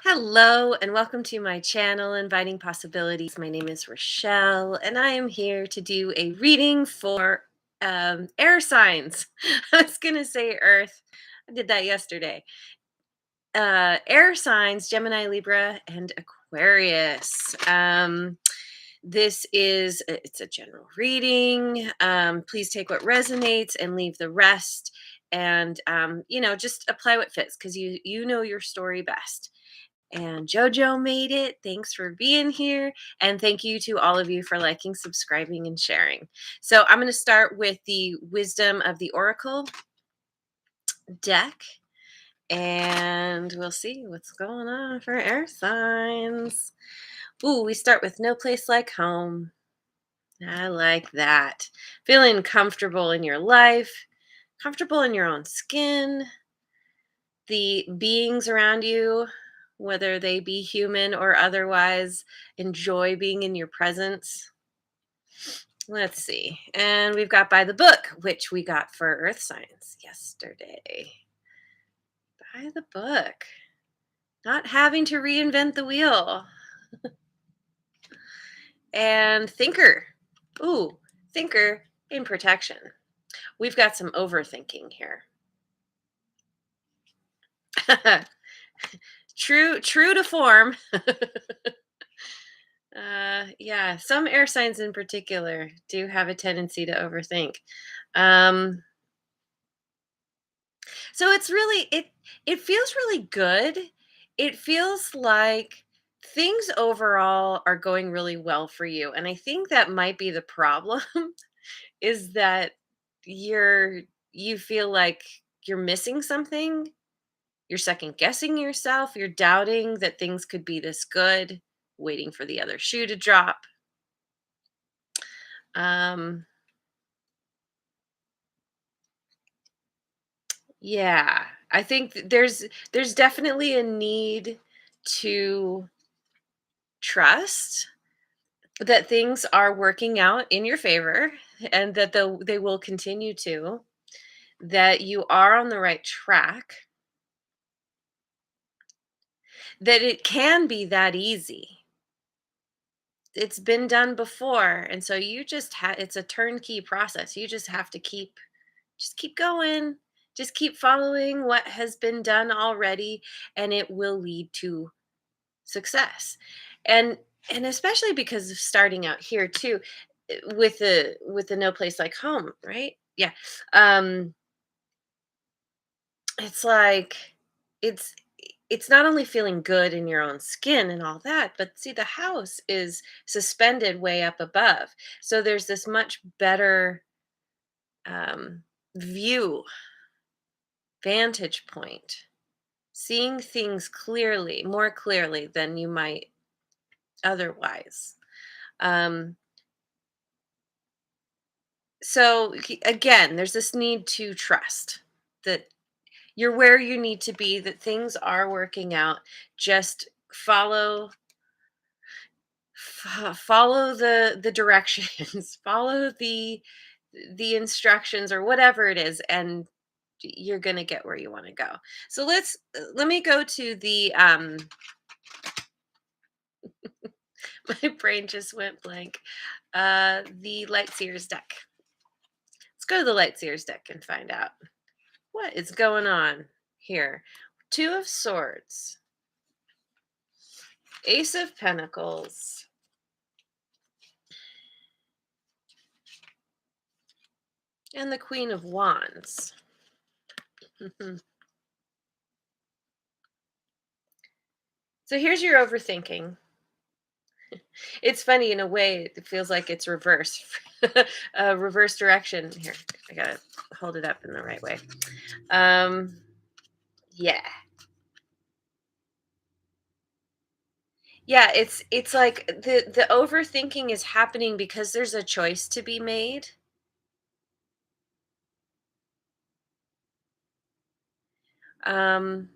Hello and welcome to my channel, Inviting Possibilities. My name is Rochelle and I am here to do a reading for air signs. I was going to say Earth. I did that yesterday. Air signs, Gemini, Libra, and Aquarius. It's a general reading. Please take what resonates and leave the rest. And, just apply what fits because you know your story best. And Jojo made it. Thanks for being here. And thank you to all of you for liking, subscribing, and sharing. So I'm going to start with the Wisdom of the Oracle deck. And we'll see what's going on for air signs. Ooh, we start with No Place Like Home. I like that. Feeling comfortable in your life, comfortable in your own skin. The beings around you, whether they be human or otherwise, enjoy being in your presence. Let's see. And we've got By the Book, which we got for Earth Signs yesterday. By the book. Not having to reinvent the wheel. And Thinker. Ooh, Thinker in protection. We've got some overthinking here. True to form. Yeah, some air signs in particular do have a tendency to overthink. Um, so it feels really good. It feels like things overall are going really well for you, and I think that might be the problem is that you feel like you're missing something. You're second guessing yourself. You're doubting that things could be this good, waiting for the other shoe to drop. Um, Yeah, I think there's definitely a need to trust that things are working out in your favor and that they will continue to, that you are on the right track, that it can be that easy. It's been done before, and so it's a turnkey process. You just have to keep going, just keep following what has been done already, and it will lead to success. And and especially because of starting out here too, with the No Place Like Home, right? Yeah. um it's like it's it's not only feeling good in your own skin and all that, but see, the house is suspended way up above, so there's this much better um view, vantage point, seeing things clearly, more clearly than you might otherwise. um So again, there's this need to trust that you're where you need to be, that things are working out. Just follow the directions, follow the instructions or whatever it is, and you're going to get where you want to go. So let me go to my brain just went blank. The Light Seers deck. Let's go to the Light Seers deck and find out what is going on here. Two of Swords, Ace of Pentacles, and the Queen of Wands. So here's your overthinking. It's funny in a way, it feels like it's reverse. Reverse direction. Here, I gotta hold it up in the right way. Um, yeah. Yeah, it's like the overthinking is happening because there's a choice to be made. Um,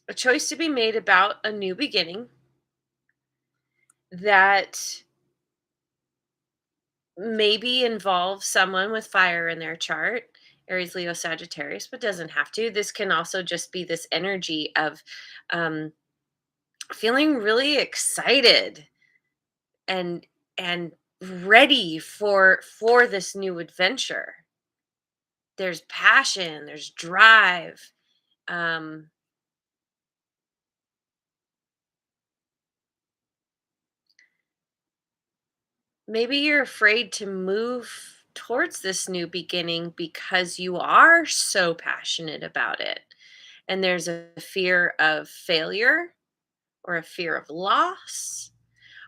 a choice to be made about a new beginning that maybe involve someone with fire in their chart. Aries, Leo, Sagittarius, but doesn't have to. This can also just be this energy of um, feeling really excited and and ready for this new adventure. There's passion, there's drive. Um, Maybe you're afraid to move towards this new beginning because you are so passionate about it. And there's a fear of failure or a fear of loss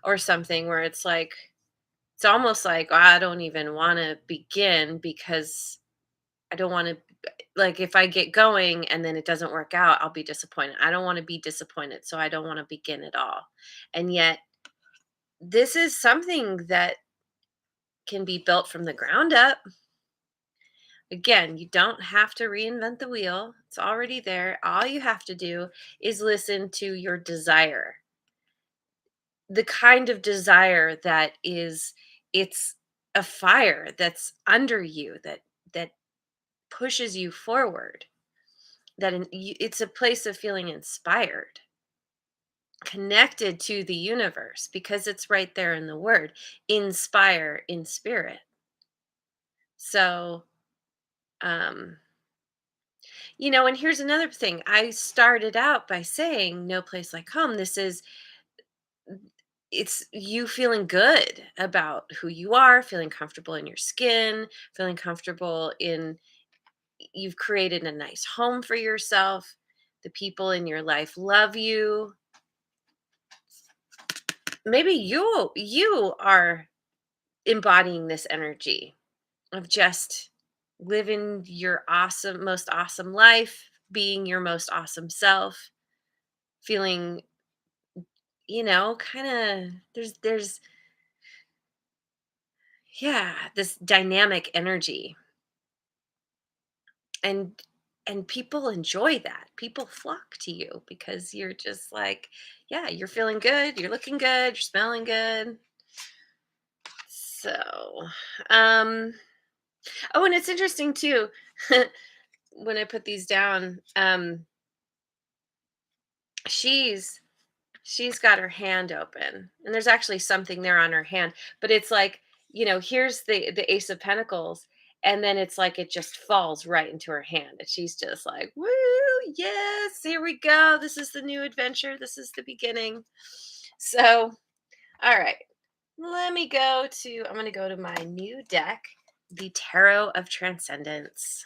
or something where it's like, it's almost like, "Oh, I don't even want to begin because I don't want to, like, if I get going and then it doesn't work out, I'll be disappointed. I don't want to be disappointed. So I don't want to begin at all." And yet, this is something that can be built from the ground up. Again, you don't have to reinvent the wheel. It's already there. All you have to do is listen to your desire. The kind of desire that is, it's a fire that's under you, that pushes you forward. It's a place of feeling inspired, connected to the universe because it's right there in the word, inspire in spirit. So, um and here's another thing. I started out by saying no place like home. It's you feeling good about who you are, feeling comfortable in your skin, feeling comfortable in, you've created a nice home for yourself. The people in your life love you. Maybe you are embodying this energy of just living your most awesome life, being your most awesome self, feeling, kind of, there's yeah, this dynamic energy, and people enjoy that. People flock to you because you're just like, yeah, you're feeling good, you're looking good, you're smelling good. So, um oh, and it's interesting too. When I put these down, she's she's got her hand open, and there's actually something there on her hand, but it's like, here's the Ace of Pentacles, and then it's like it just falls right into her hand, and she's just like, "Woo, yes, here we go. This is the new adventure. This is the beginning." So, all right, I'm going to go to my new deck, the Tarot of Transcendence.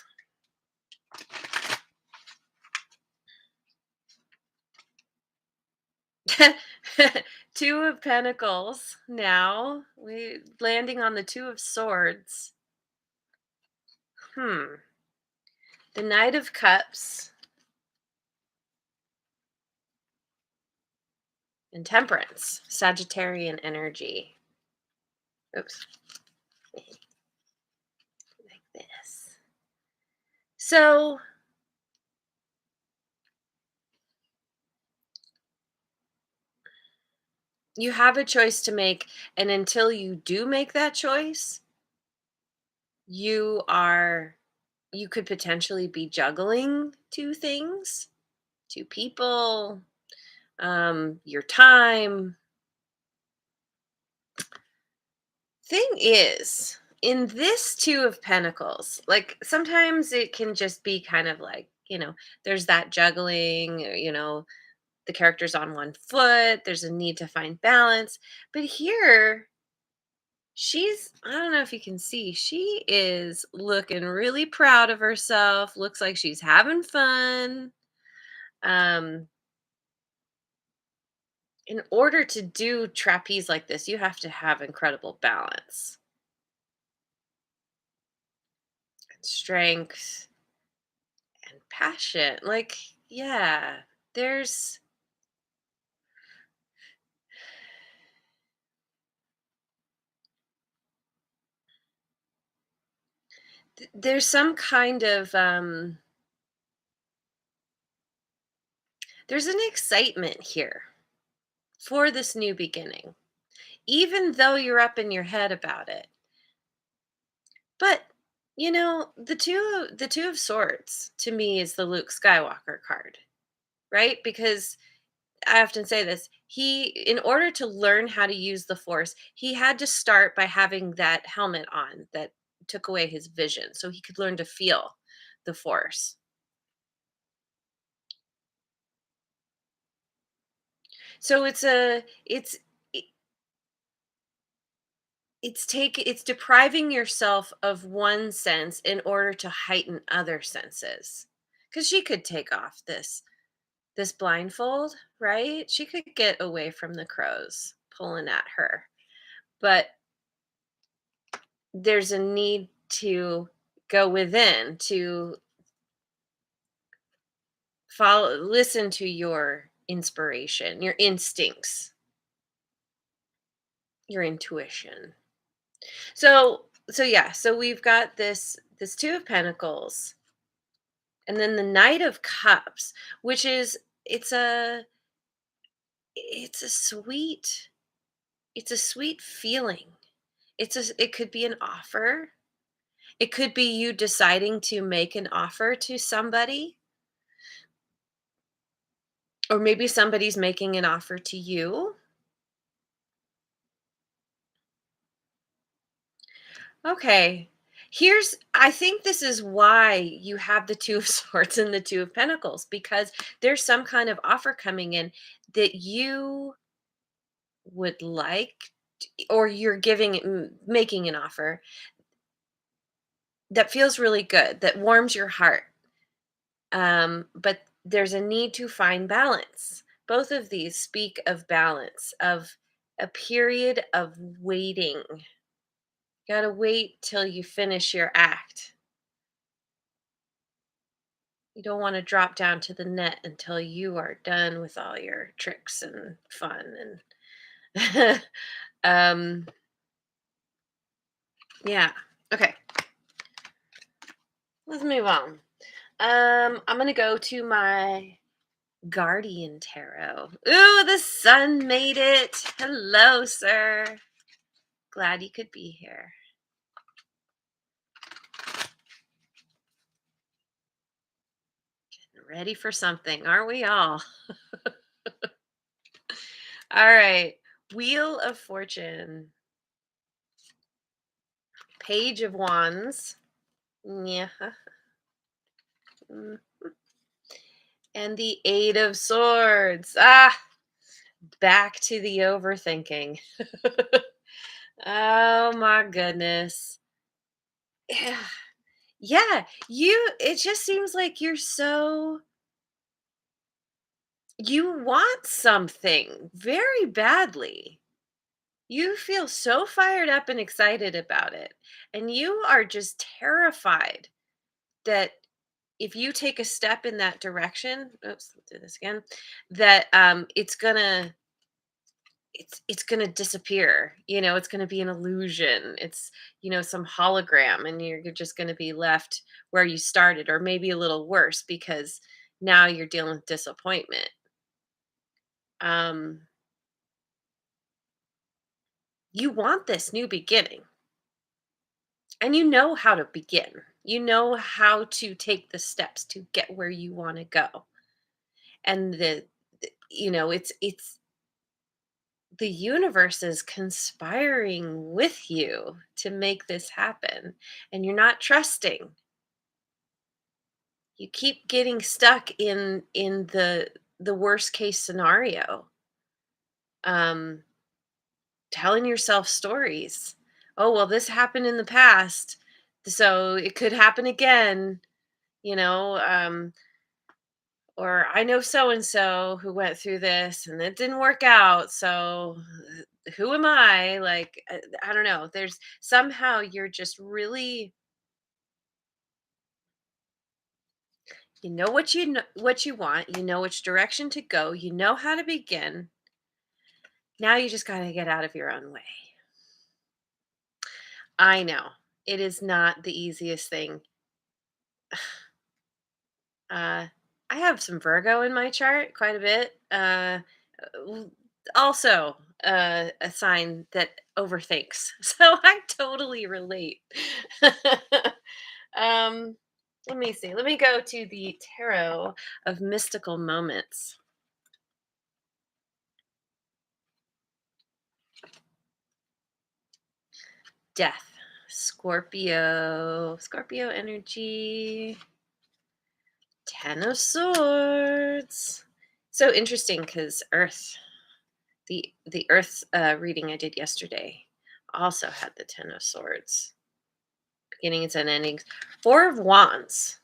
Two of Pentacles. Now we landing on the Two of Swords. Hmm. The Knight of Cups and Temperance. Sagittarian energy. Oops. Like this. So you have a choice to make, and until you do make that choice, you are you could potentially be juggling two things, two people, your time. Thing is, in this Two of Pentacles, like, sometimes it can just be kind of like, there's that juggling, the character's on one foot, there's a need to find balance. But here, I don't know if you can see, she is looking really proud of herself, looks like she's having fun. Um, in order to do trapeze like this, you have to have incredible balance and strength and passion. Like, yeah, there's there's some kind of there's an excitement here for this new beginning, even though you're up in your head about it. But The two of swords to me is the Luke Skywalker card, right? Because I often say this, he in order to learn how to use the force, he had to start by having that helmet on that took away his vision so he could learn to feel the force. So i- it's depriving yourself of one sense in order to heighten other senses. Cuz she could take off this blindfold, right? She could get away from the crows pulling at her. But there's a need to go within to listen to your inspiration, your instincts, your intuition. So yeah, so we've got this two of pentacles and then the knight of cups, which is it's a it's a sweet it's a sweet feeling. It could be an offer. It could be you deciding to make an offer to somebody, or maybe somebody's making an offer to you. Okay. I think this is why you have the two of swords and the two of pentacles, because there's some kind of offer coming in that you would like, or you're making an offer that feels really good, that warms your heart. But there's a need to find balance. Both of these speak of balance, of a period of waiting. Gotta wait till you finish your act. You don't want to drop down to the net until you are done with all your tricks and fun and um yeah. Okay, let's move on. I'm gonna go to my guardian tarot. Ooh, the sun made it. Hello, sir. Glad you could be here. Ready for something, aren't we all? All right. Wheel of Fortune, Page of Wands. Yeah. Mm. And the Eight of Swords. Back to the overthinking. Oh my goodness. Yeah. Yeah, it just seems like you want something very badly. You feel so fired up and excited about it. And you are just terrified that if you take a step in that direction, oops, let's do this again, that it's gonna disappear. It's gonna be an illusion. It's some hologram, and you're just gonna be left where you started, or maybe a little worse because now you're dealing with disappointment. Um, you want this new beginning, and you know how to begin. You know how to take the steps to get where you want to go, and it's the universe is conspiring with you to make this happen, and you're not trusting. You keep getting stuck in the worst case scenario, um telling yourself stories. Oh, well, this happened in the past, so it could happen again. you know um or I know so and so who went through this and it didn't work out, so who am I? Like, I don't know, there's somehow you're just really, what you want, you know which direction to go, you know how to begin. Now you just got to get out of your own way. I know it is not the easiest thing. uh I have some Virgo in my chart, quite a bit. W- Also a sign that overthinks. So I totally relate. Um, Let me see. Let me go to the tarot of mystical moments. Death. Scorpio energy. Ten of Swords. So interesting because the Earth reading I did yesterday also had the Ten of Swords, beginnings and endings. Four of Wands.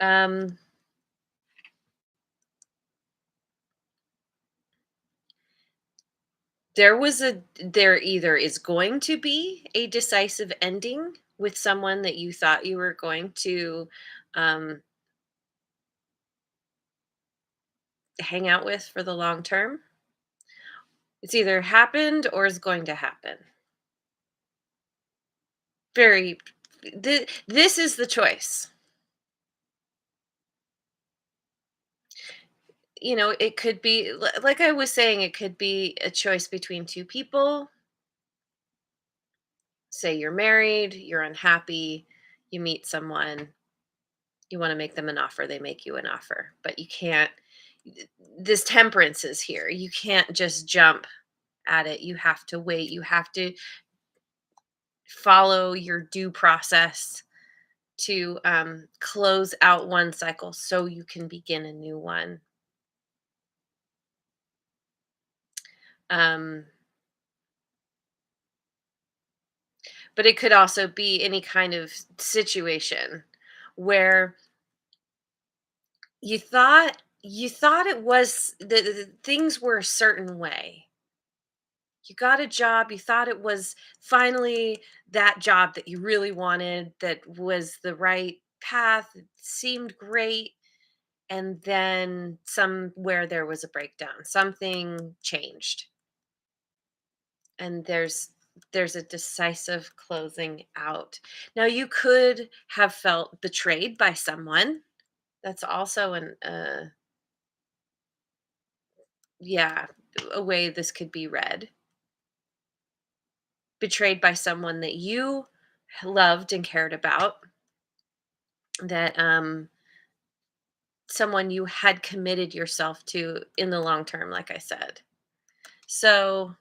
Um, there either is going to be a decisive ending with someone that you thought you were going to um, hang out with for the long term. It's either happened or is going to happen. Very. This is the choice. It could be like I was saying, it could be a choice between two people. Say you're married, you're unhappy, you meet someone, you want to make them an offer, they make you an offer, but you can't. This temperance is here. You can't just jump at it. You have to wait. You have to follow your due process to close out one cycle so you can begin a new one. Um, but it could also be any kind of situation where you thought it was the things were a certain way. You got a job, you thought it was finally that job that you really wanted, that was the right path, it seemed great, and then somewhere there was a breakdown. Something changed, and there's a decisive closing out. Now you could have felt betrayed by someone. That's also an yeah, a way this could be read. Betrayed by someone that you loved and cared about, that someone you had committed yourself to in the long term, like I said. So,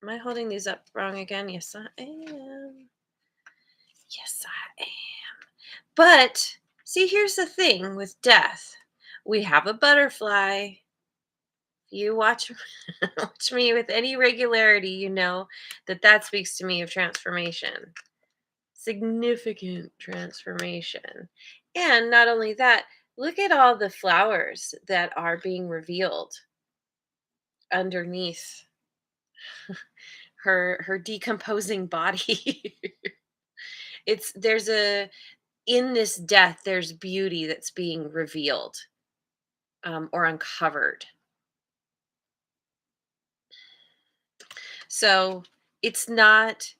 am I holding these up wrong again? Yes, I am. Yes, I am. But see, here's the thing with death. We have a butterfly. You watch me with any regularity, you know that speaks to me of transformation. Significant transformation. And not only that, look at all the flowers that are being revealed underneath her decomposing body. It's there's a In this death there's beauty that's being revealed, or uncovered. So it's not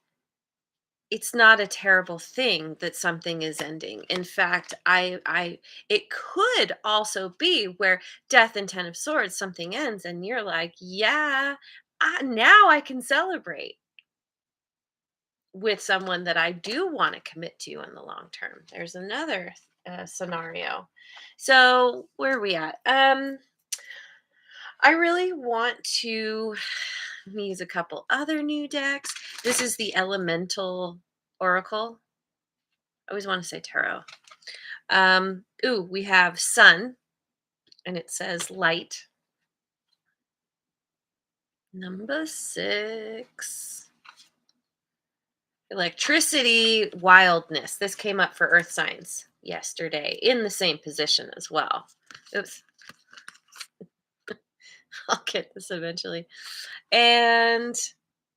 it's not a terrible thing that something is ending. In fact, I it could also be where death and ten of swords, something ends and you're like, yeah, now I can celebrate with someone that I do want to commit to in the long term. There's another scenario. So where are we at? I really want to use a couple other new decks. This is the Elemental Oracle. I always want to say tarot. We have sun, and it says light. Number 6. Electricity, wildness. This came up for earth signs yesterday in the same position as well. Oops, I'll get this eventually. And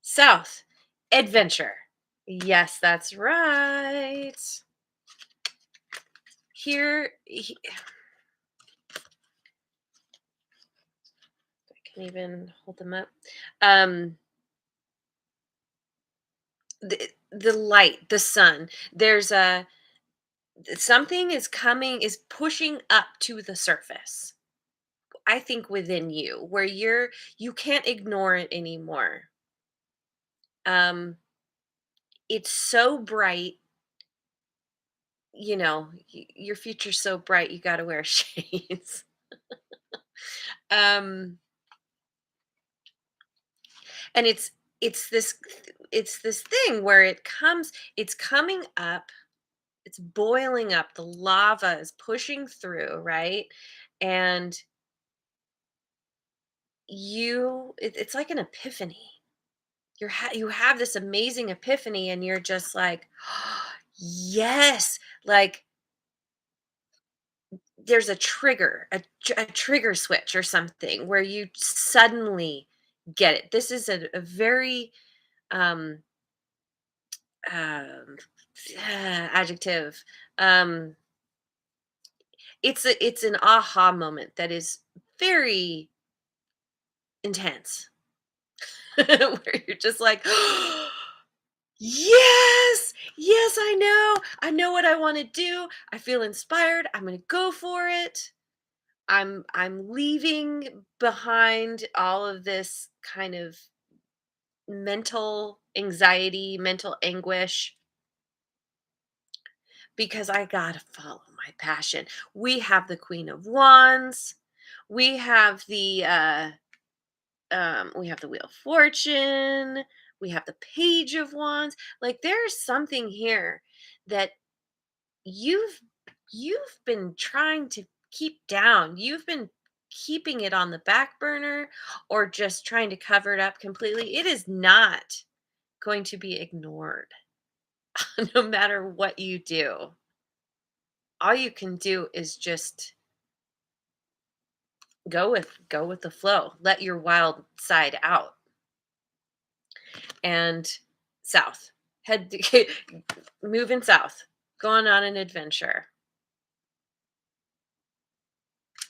south, adventure. Yes, that's right. I can even hold them up. Um, the light, the sun. There's a Something is coming, is pushing up to the surface. I think within you, where you can't ignore it anymore. Um, it's so bright, your future's so bright, you got to wear shades. um and it's this thing where it's coming up, it's boiling up, the lava is pushing through, right? And it's like an epiphany. You have this amazing epiphany and you're just like, yes, like there's a trigger, a trigger switch or something where you suddenly get it. This is a very um um adjective. um it's an aha moment that is very intense. Where you're just like, yes, yes, I know what I want to do, I feel inspired, I'm going to go for it. I'm leaving behind all of this kind of mental anxiety, mental anguish, because I got to follow my passion. We have the Queen of Wands. We have the Wheel of Fortune. We have the Page of Wands. Like there's something here that you've you've been trying to keep down. You've been keeping it on the back burner or just trying to cover it up completely. It is not going to be ignored no matter what you do. All you can do is just go with the flow. Let your wild side out. And south. Head moving south. Going on an adventure.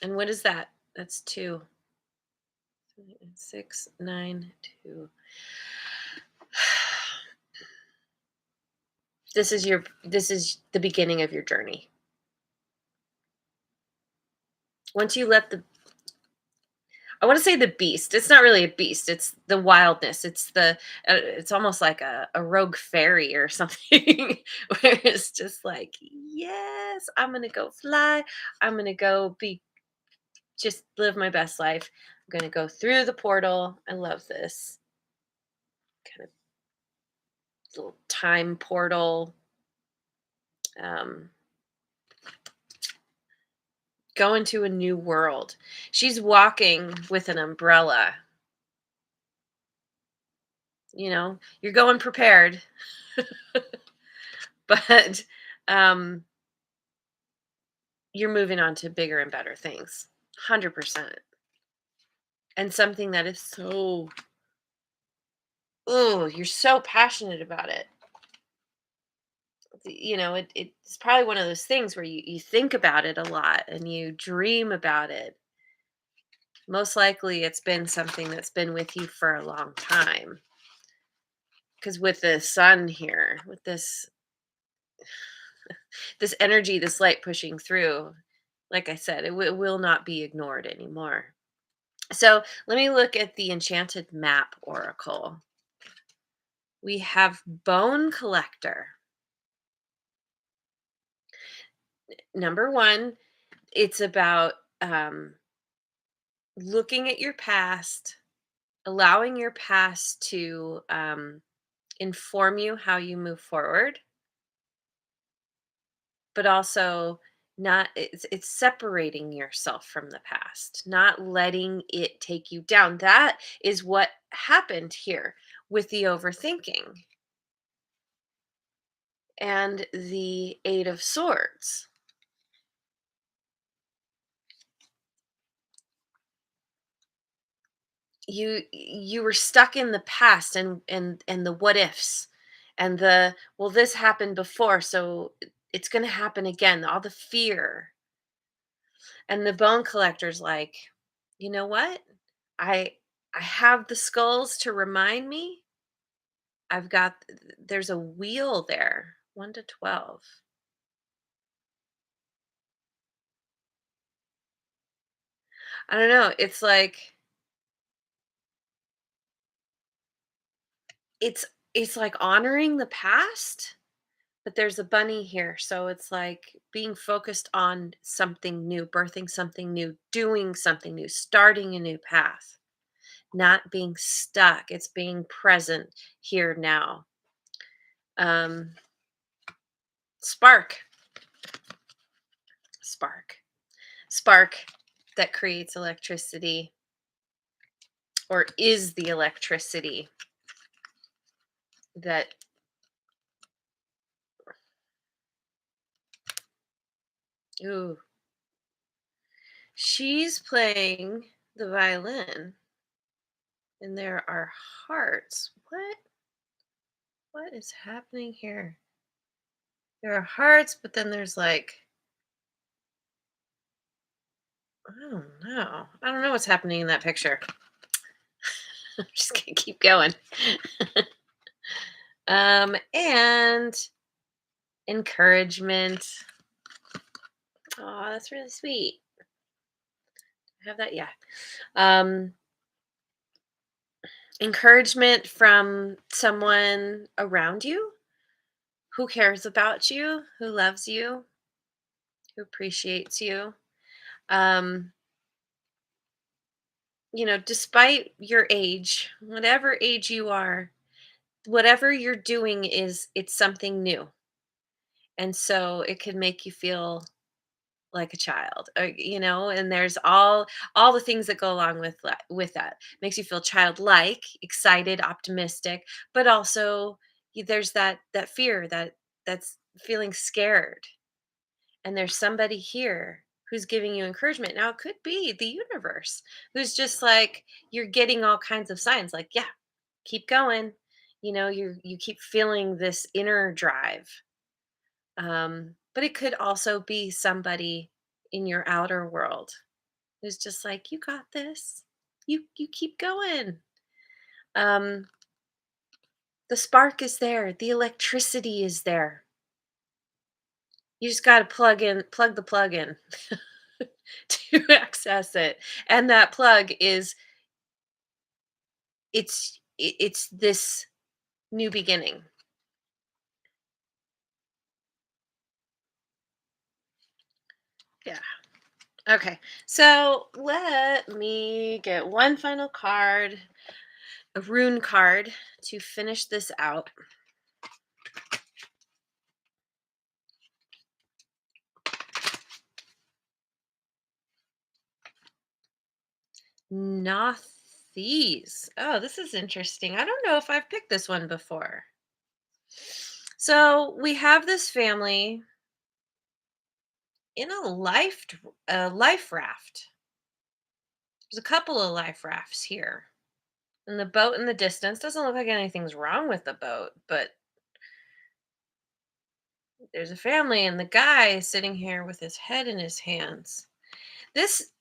And what is that? That's 2. 6, 9, 2. This is the beginning of your journey. Once you let the I want to say the beast. It's not really a beast. It's the wildness. It's almost like a rogue fairy or something where it's just like, yes, I'm going to go fly. I'm going to go be just live my best life. I'm going to go through the portal. I love this kind of little time portal. Um go into a new world. She's walking with an umbrella. You're going prepared, but um, you're moving on to bigger and better things. 100%. And something that is so, oh, you're so passionate about it. It's probably one of those things where you think about it a lot and you dream about it. Most likely it's been something that's been with you for a long time. Because with the sun here, with this energy, this light pushing through, like I said, it will not be ignored anymore. So let me look at the Enchanted Map Oracle. We have Bone Collector. Number one, it's about looking at your past, allowing your past to inform you how you move forward, but also not it's separating yourself from the past, not letting it take you down. That is what happened here with the overthinking and the 8 of Swords. You were stuck in the past and the what ifs and the, well, this happened before, so it's going to happen again, all the fear. And the Bone Collector's like, you know what, i I have the skulls to remind me. There's a wheel there. 1 to 12. I don't know, it's like, it's it's like honoring the past, but there's a bunny here. So it's like being focused on something new, birthing something new, doing something new, starting a new path, not being stuck. It's being present here now. Um, spark, spark, spark that creates electricity or is the electricity that, ooh, she's playing the violin and there are hearts. What is happening here? There are hearts, but then there's like, I don't know. I don't know what's happening in that picture. I'm just gonna keep going. And encouragement. Oh, that's really sweet. Have that, yeah. Um, encouragement from someone around you who cares about you, who loves you, who appreciates you. Um, despite your age, whatever age you are, whatever you're doing it's something new. And so it can make you feel like a child, and there's all the things that go along with that. Makes you feel childlike, excited, optimistic, but also there's that fear that's feeling scared. And there's somebody here who's giving you encouragement. Now it could be the universe who's just like, you're getting all kinds of signs like, yeah, keep going. You keep feeling this inner drive. But it could also be somebody in your outer world who's just like, you got this. You keep going. Um, the spark is there, the electricity is there. You just got to plug the plug in to access it. And that plug is it's this new beginning. Yeah. Okay. So let me get one final card, a rune card to finish this out. Nothies. Oh, this is interesting. I don't know if I've picked this one before. So we have this family in a life raft. There's a couple of life rafts here. And the boat in the distance doesn't look like anything's wrong with the boat, but there's a family and the guy is sitting here with his head in his hands. This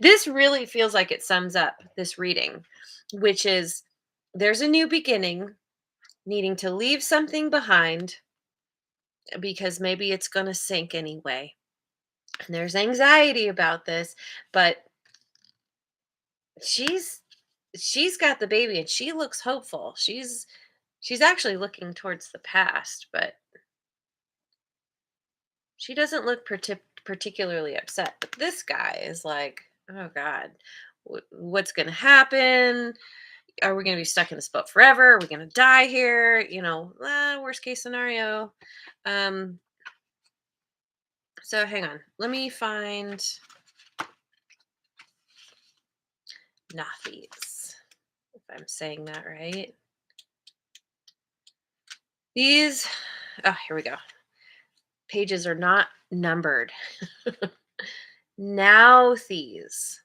this really feels like it sums up this reading, which is there's a new beginning, needing to leave something behind because maybe it's going to sink anyway. And there's anxiety about this, but she's she's got the baby and she looks hopeful. She's actually looking towards the past, but she doesn't look particularly upset. But this guy is like, oh God, what's going to happen? Are we going to be stuck in this boat forever? Are we going to die here? Worst case scenario. Um, so hang on. Let me find Nothies, if I'm saying that right. These, oh, here we go. Pages are not numbered. Now these.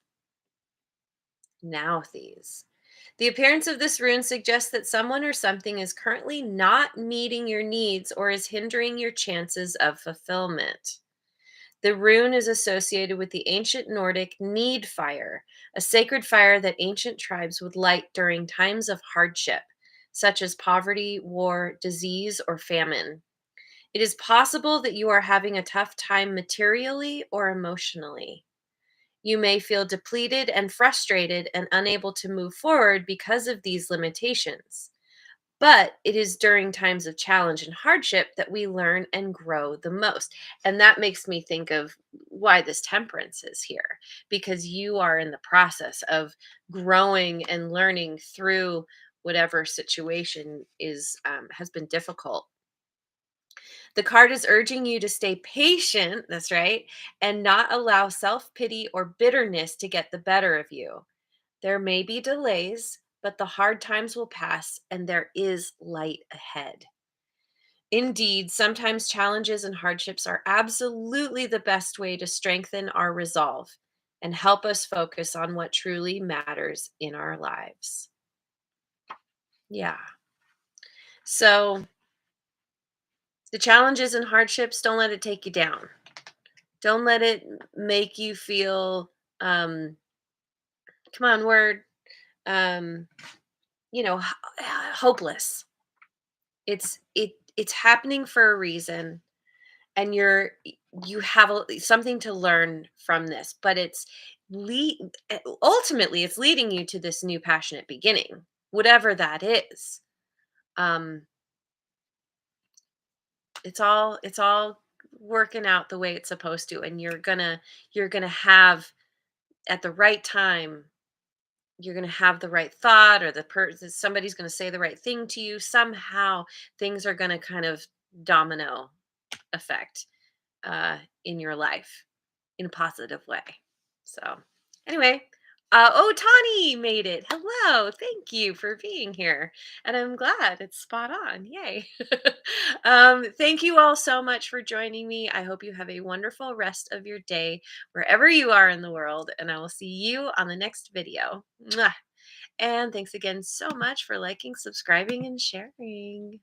The appearance of this rune suggests that someone or something is currently not meeting your needs or is hindering your chances of fulfillment. The rune is associated with the ancient Nordic need fire, a sacred fire that ancient tribes would light during times of hardship, such as poverty, war, disease, or famine. It is possible that you are having a tough time materially or emotionally. You may feel depleted and frustrated and unable to move forward because of these limitations. But it is during times of challenge and hardship that we learn and grow the most. And that makes me think of why this temperance is here, because you are in the process of growing and learning through whatever situation is has been difficult. The card is urging you to stay patient, that's right, and not allow self pity or bitterness to get the better of you. There may be delays, but the hard times will pass and there is light ahead. Indeed, sometimes challenges and hardships are absolutely the best way to strengthen our resolve and help us focus on what truly matters in our lives. Yeah. So, the challenges and hardships, don't let it take you down. Don't let it make you feel, um, come on, word, um, hopeless. It's happening for a reason, and you have something to learn from this, but lead ultimately it's leading you to this new passionate beginning, whatever that is. Um, it's all working out the way it's supposed to, and you're gonna have at the right time. You're going to have the right thought, or the person somebody's going to say the right thing to you. Somehow things are going to kind of domino effect uh, in your life in a positive way. So, anyway, oh, Tani made it. Hello. Thank you for being here. And I'm glad it's spot on. Yay. Thank you all so much for joining me. I hope you have a wonderful rest of your day wherever you are in the world. And I will see you on the next video. Mwah. And thanks again so much for liking, subscribing, and sharing.